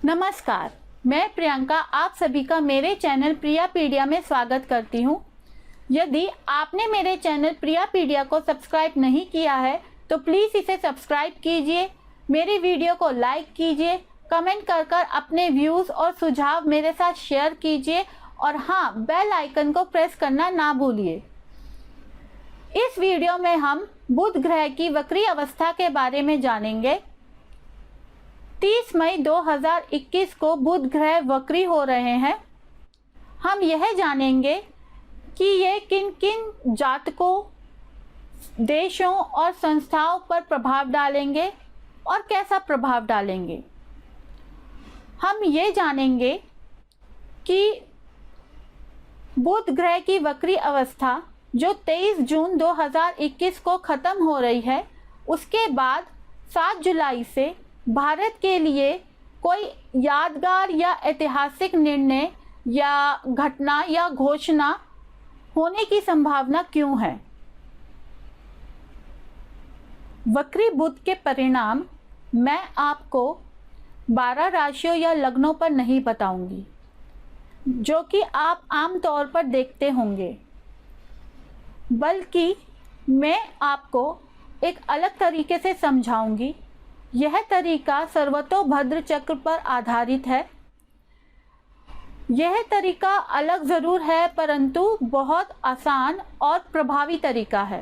नमस्कार, मैं प्रियंका आप सभी का मेरे चैनल प्रियापीडिया में स्वागत करती हूँ। यदि आपने मेरे चैनल प्रियापीडिया को सब्सक्राइब नहीं किया है तो प्लीज़ इसे सब्सक्राइब कीजिए, मेरी वीडियो को लाइक कीजिए, कमेंट कर अपने व्यूज़ और सुझाव मेरे साथ शेयर कीजिए और हाँ, बेल आइकन को प्रेस करना ना भूलिए। इस वीडियो में हम बुध ग्रह की वक्री अवस्था के बारे में जानेंगे। 30 मई 2021 को बुध ग्रह वक्री हो रहे हैं। हम यह जानेंगे कि ये किन किन जातकों, देशों और संस्थाओं पर प्रभाव डालेंगे और कैसा प्रभाव डालेंगे। हम ये जानेंगे कि बुध ग्रह की वक्री अवस्था जो 23 जून 2021 को ख़त्म हो रही है, उसके बाद 7 जुलाई से भारत के लिए कोई यादगार या ऐतिहासिक निर्णय या घटना या घोषणा होने की संभावना क्यों है। वक्री बुध के परिणाम मैं आपको 12 राशियों या लग्नों पर नहीं बताऊंगी, जो कि आप आमतौर पर देखते होंगे, बल्कि मैं आपको एक अलग तरीके से समझाऊंगी। यह तरीका सर्वतोभद्र चक्र पर आधारित है। यह तरीका अलग ज़रूर है, परंतु बहुत आसान और प्रभावी तरीका है।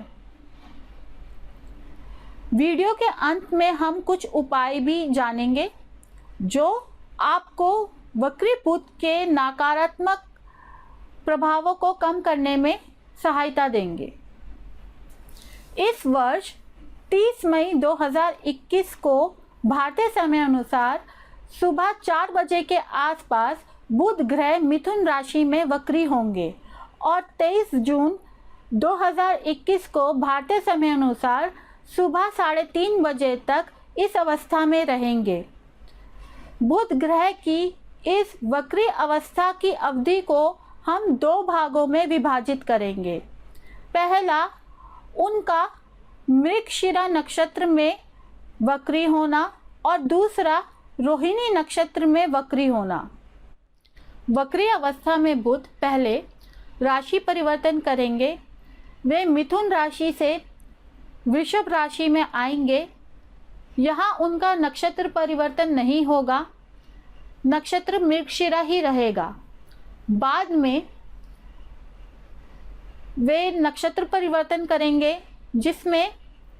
वीडियो के अंत में हम कुछ उपाय भी जानेंगे जो आपको वक्री बुध के नकारात्मक प्रभावों को कम करने में सहायता देंगे। इस वर्ष 30 मई 2021 को भारतीय समय अनुसार सुबह 4 बजे के आसपास बुध ग्रह मिथुन राशि में वक्री होंगे और 23 जून 2021 को भारतीय समय अनुसार सुबह 3:30 बजे तक इस अवस्था में रहेंगे। बुध ग्रह की इस वक्री अवस्था की अवधि को हम 2 भागों में विभाजित करेंगे। पहला, उनका मृगशिरा नक्षत्र में वक्री होना और दूसरा रोहिणी नक्षत्र में वक्री होना। वक्री अवस्था में बुध पहले राशि परिवर्तन करेंगे। वे मिथुन राशि से वृषभ राशि में आएंगे। यहाँ उनका नक्षत्र परिवर्तन नहीं होगा, नक्षत्र मृगशिरा ही रहेगा। बाद में वे नक्षत्र परिवर्तन करेंगे, जिसमें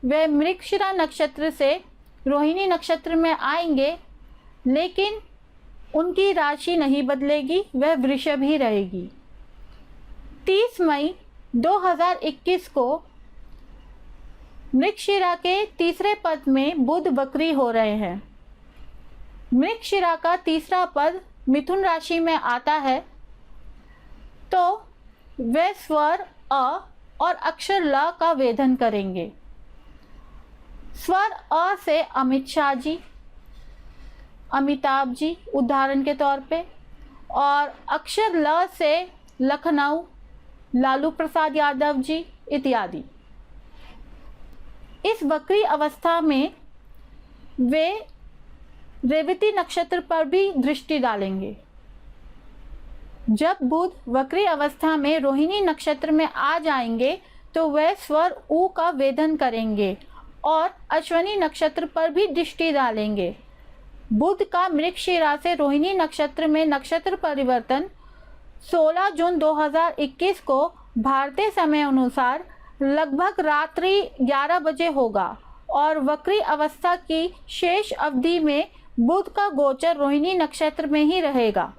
वे मृगशिरा नक्षत्र से रोहिणी नक्षत्र में आएंगे, लेकिन उनकी राशि नहीं बदलेगी, वह वृषभ ही रहेगी। 30 मई 2021 को मृगशिरा के तीसरे पद में बुध वक्री हो रहे हैं। मृगशिरा का तीसरा पद मिथुन राशि में आता है, तो वे स्वर अ और अक्षर ल का वेधन करेंगे। स्वर अ से अमित शाह जी, अमिताभ जी उदाहरण के तौर पे, और अक्षर ल से लखनऊ, लालू प्रसाद यादव जी इत्यादि। इस वक्री अवस्था में वे रेवती नक्षत्र पर भी दृष्टि डालेंगे। जब बुध वक्री अवस्था में रोहिणी नक्षत्र में आ जाएंगे तो वह स्वर उ का वेधन करेंगे और अश्विनी नक्षत्र पर भी दृष्टि डालेंगे। बुध का मृगशिरा से रोहिणी नक्षत्र में नक्षत्र परिवर्तन 16 जून 2021 को भारतीय समय अनुसार लगभग रात्रि 11 बजे होगा और वक्री अवस्था की शेष अवधि में बुध का गोचर रोहिणी नक्षत्र में ही रहेगा।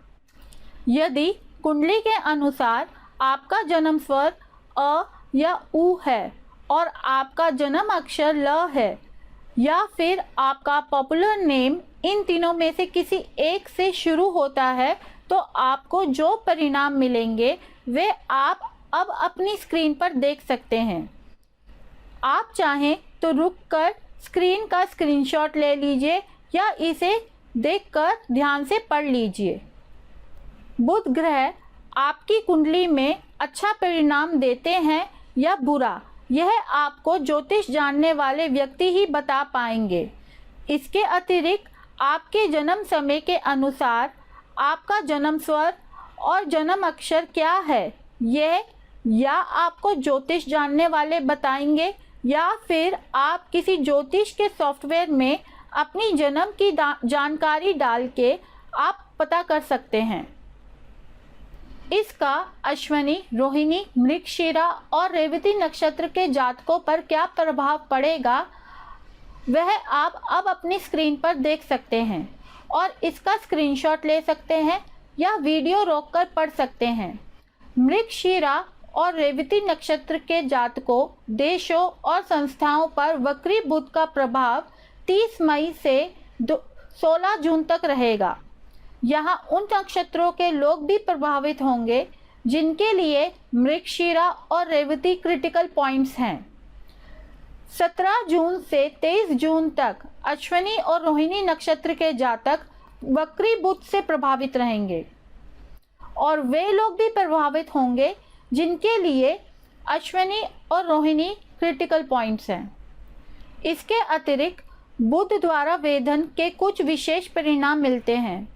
यदि कुंडली के अनुसार आपका जन्म स्वर अ या उ है और आपका जन्म अक्षर ल है, या फिर आपका पॉपुलर नेम इन तीनों में से किसी एक से शुरू होता है, तो आपको जो परिणाम मिलेंगे वे आप अब अपनी स्क्रीन पर देख सकते हैं। आप चाहें तो रुककर स्क्रीन का स्क्रीनशॉट ले लीजिए या इसे देखकर ध्यान से पढ़ लीजिए। बुध ग्रह आपकी कुंडली में अच्छा परिणाम देते हैं या बुरा, यह आपको ज्योतिष जानने वाले व्यक्ति ही बता पाएंगे। इसके अतिरिक्त आपके जन्म समय के अनुसार आपका जन्म स्वर और जन्म अक्षर क्या है, यह या आपको ज्योतिष जानने वाले बताएंगे या फिर आप किसी ज्योतिष के सॉफ्टवेयर में अपनी जन्म की जानकारी डाल के आप पता कर सकते हैं। इसका अश्विनी, रोहिणी, मृगशिरा और रेवती नक्षत्र के जातकों पर क्या प्रभाव पड़ेगा वह आप अब अपनी स्क्रीन पर देख सकते हैं और इसका स्क्रीनशॉट ले सकते हैं या वीडियो रोककर पढ़ सकते हैं। मृगशिरा और रेवती नक्षत्र के जातकों, देशों और संस्थाओं पर वक्री बुध का प्रभाव 30 मई से 16 जून तक रहेगा। यहाँ उन नक्षत्रों के लोग भी प्रभावित होंगे जिनके लिए मृगशिरा और रेवती क्रिटिकल पॉइंट्स हैं। 17 जून से 23 जून तक अश्विनी और रोहिणी नक्षत्र के जातक वक्री बुध से प्रभावित रहेंगे और वे लोग भी प्रभावित होंगे जिनके लिए अश्विनी और रोहिणी क्रिटिकल पॉइंट्स हैं। इसके अतिरिक्त बुध द्वारा वेधन के कुछ विशेष परिणाम मिलते हैं।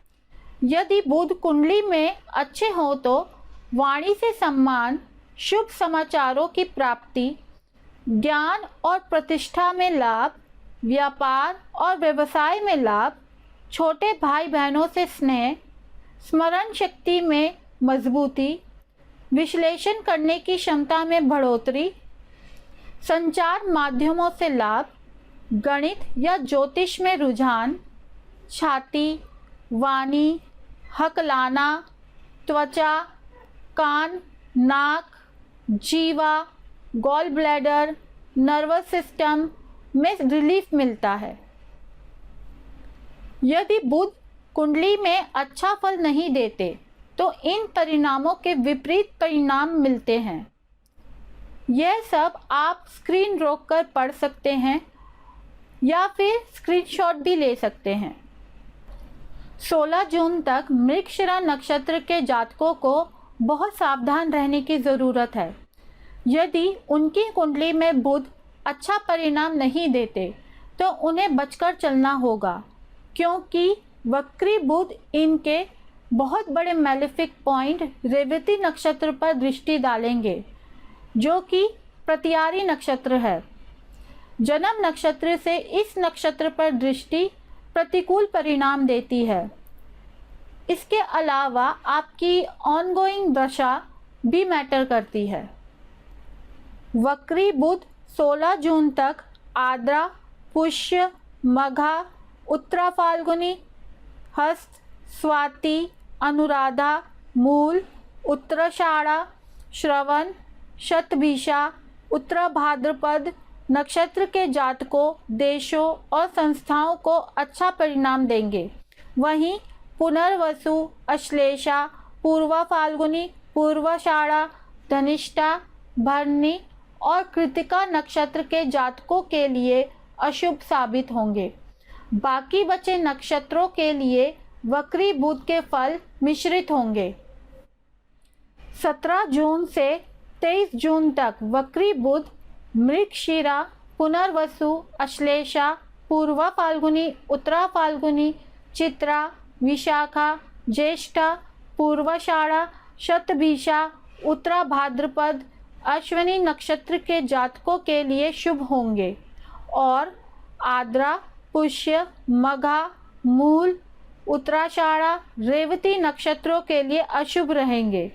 यदि बुध कुंडली में अच्छे हो तो वाणी से सम्मान, शुभ समाचारों की प्राप्ति, ज्ञान और प्रतिष्ठा में लाभ, व्यापार और व्यवसाय में लाभ, छोटे भाई बहनों से स्नेह, स्मरण शक्ति में मजबूती, विश्लेषण करने की क्षमता में बढ़ोतरी, संचार माध्यमों से लाभ, गणित या ज्योतिष में रुझान, छाती, वाणी, हकलाना, त्वचा, कान, नाक, जीवा, गॉल ब्लैडर, नर्वस सिस्टम में रिलीफ मिलता है। यदि बुध कुंडली में अच्छा फल नहीं देते तो इन परिणामों के विपरीत परिणाम मिलते हैं। यह सब आप स्क्रीन रोककर पढ़ सकते हैं या फिर स्क्रीनशॉट भी ले सकते हैं। 16 जून तक मृगशिरा नक्षत्र के जातकों को बहुत सावधान रहने की ज़रूरत है। यदि उनकी कुंडली में बुध अच्छा परिणाम नहीं देते तो उन्हें बचकर चलना होगा, क्योंकि वक्री बुध इनके बहुत बड़े मैलेफिक पॉइंट रेवती नक्षत्र पर दृष्टि डालेंगे, जो कि प्रतियारी नक्षत्र है। जन्म नक्षत्र से इस नक्षत्र पर दृष्टि प्रतिकूल परिणाम देती है। इसके अलावा आपकी ऑनगोइंग दशा भी मैटर करती है। वक्री बुध 16 जून तक आद्रा, पुष्य, मघा, उत्तरा फाल्गुनी, हस्त, स्वाति, अनुराधा, मूल, उत्तराषाढ़ा, श्रवण, शतभिषा, उत्तरा भाद्रपद नक्षत्र के जातकों, देशों और संस्थाओं को अच्छा परिणाम देंगे। वहीं पुनर्वसु, अश्लेषा, पूर्वा फाल्गुनी, पूर्वाषाढ़ा, धनिष्ठा, भरणी और कृतिका नक्षत्र के जातकों के लिए अशुभ साबित होंगे। बाकी बचे नक्षत्रों के लिए वक्री बुध के फल मिश्रित होंगे। 17 जून से 23 जून तक वक्री बुध मृगशिरा, पुनर्वसु, अश्लेषा, पूर्वा फाल्गुनी, उत्तरा फाल्गुनी, चित्रा, विशाखा, ज्येष्ठा, पूर्वाषाढ़ा, शतभिषा, उत्तरा भाद्रपद, अश्विनी नक्षत्र के जातकों के लिए शुभ होंगे और आद्रा, पुष्य, मघा, मूल, उत्तराषाढ़ा, रेवती नक्षत्रों के लिए अशुभ रहेंगे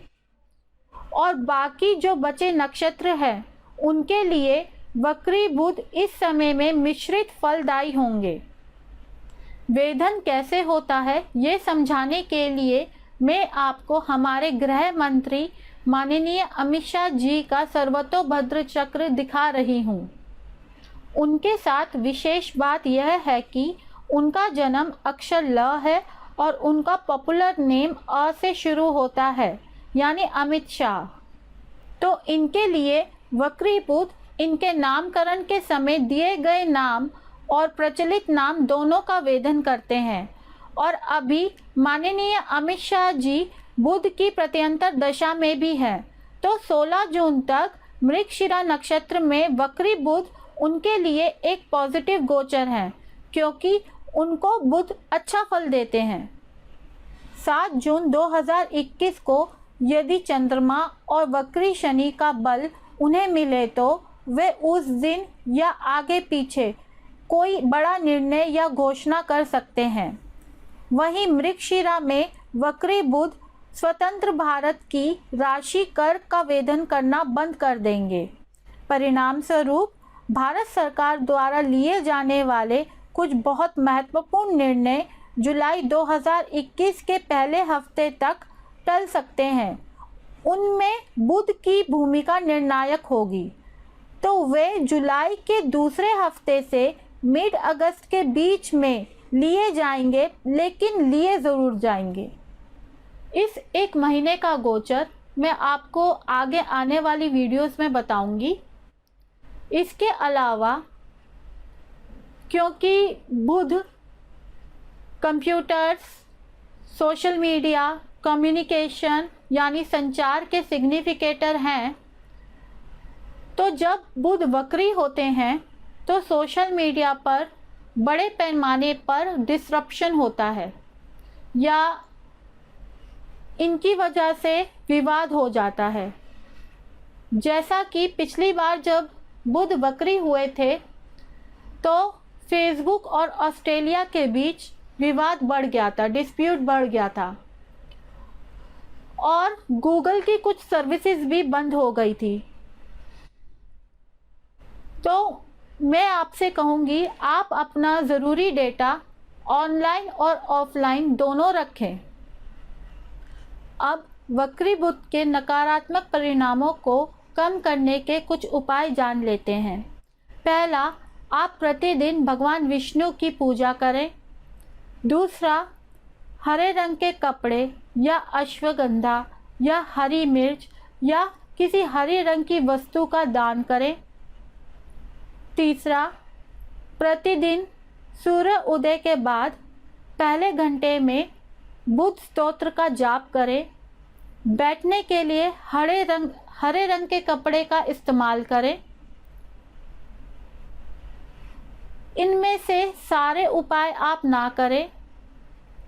और बाकी जो बचे नक्षत्र हैं उनके लिए वक्री बुध इस समय में मिश्रित फलदायी होंगे। वेधन कैसे होता है ये समझाने के लिए मैं आपको हमारे गृह मंत्री माननीय अमित शाह जी का सर्वतोभद्र चक्र दिखा रही हूँ। उनके साथ विशेष बात यह है कि उनका जन्म अक्षर ल है और उनका पॉपुलर नेम अ से शुरू होता है, यानी अमित शाह। तो इनके लिए वक्री बुध इनके नामकरण के समय दिए गए नाम और प्रचलित नाम दोनों का वेधन करते हैं और अभी माननीय अमित शाह जी बुध की प्रत्यंतर दशा में भी है। तो 16 जून तक मृगशिरा नक्षत्र में वक्री बुध उनके लिए एक पॉजिटिव गोचर है, क्योंकि उनको बुध अच्छा फल देते हैं। 7 जून 2021 को यदि चंद्रमा और वक्री शनि का बल उन्हें मिले तो वे उस दिन या आगे पीछे कोई बड़ा निर्णय या घोषणा कर सकते हैं। वहीं मृगशिरा में वक्री बुध स्वतंत्र भारत की राशि कर का वेधन करना बंद कर देंगे। परिणाम स्वरूप भारत सरकार द्वारा लिए जाने वाले कुछ बहुत महत्वपूर्ण निर्णय जुलाई 2021 के पहले हफ्ते तक टल सकते हैं। उनमें बुध की भूमिका निर्णायक होगी, तो वे जुलाई के दूसरे हफ्ते से मिड अगस्त के बीच में लिए जाएंगे, लेकिन लिए ज़रूर जाएंगे। इस एक महीने का गोचर मैं आपको आगे आने वाली वीडियोस में बताऊंगी। इसके अलावा क्योंकि बुध कंप्यूटर्स, सोशल मीडिया, कम्युनिकेशन यानी संचार के सिग्निफिकेटर हैं, तो जब बुध वक्री होते हैं तो सोशल मीडिया पर बड़े पैमाने पर डिसरप्शन होता है या इनकी वजह से विवाद हो जाता है। जैसा कि पिछली बार जब बुध वक्री हुए थे तो फेसबुक और ऑस्ट्रेलिया के बीच विवाद बढ़ गया था, डिस्प्यूट बढ़ गया था और गूगल की कुछ सर्विसेज भी बंद हो गई थी। तो मैं आपसे कहूँगी, आप अपना ज़रूरी डेटा ऑनलाइन और ऑफलाइन दोनों रखें। अब वक्री बुध के नकारात्मक परिणामों को कम करने के कुछ उपाय जान लेते हैं। पहला, आप प्रतिदिन भगवान विष्णु की पूजा करें। दूसरा, हरे रंग के कपड़े या अश्वगंधा या हरी मिर्च या किसी हरे रंग की वस्तु का दान करें। तीसरा, प्रतिदिन सूर्य उदय के बाद पहले घंटे में बुध स्तोत्र का जाप करें। बैठने के लिए हरे रंग के कपड़े का इस्तेमाल करें। इनमें से सारे उपाय आप ना करें,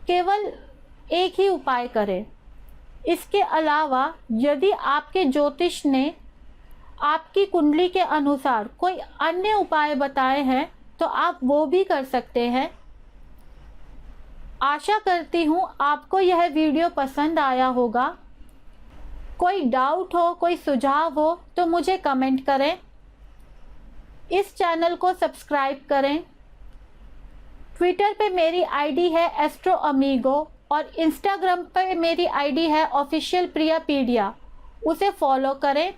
केवल एक ही उपाय करें। इसके अलावा यदि आपके ज्योतिष ने आपकी कुंडली के अनुसार कोई अन्य उपाय बताए हैं तो आप वो भी कर सकते हैं। आशा करती हूँ आपको यह वीडियो पसंद आया होगा। कोई डाउट हो, कोई सुझाव हो तो मुझे कमेंट करें। इस चैनल को सब्सक्राइब करें। ट्विटर पे मेरी आईडी है एस्ट्रो अमीगो और इंस्टाग्राम पे मेरी आईडी है ऑफिशियल प्रियापीडिया, उसे फॉलो करें।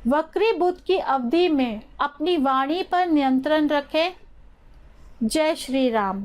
वक्री बुध की अवधि में अपनी वाणी पर नियंत्रण रखें। जय श्री राम।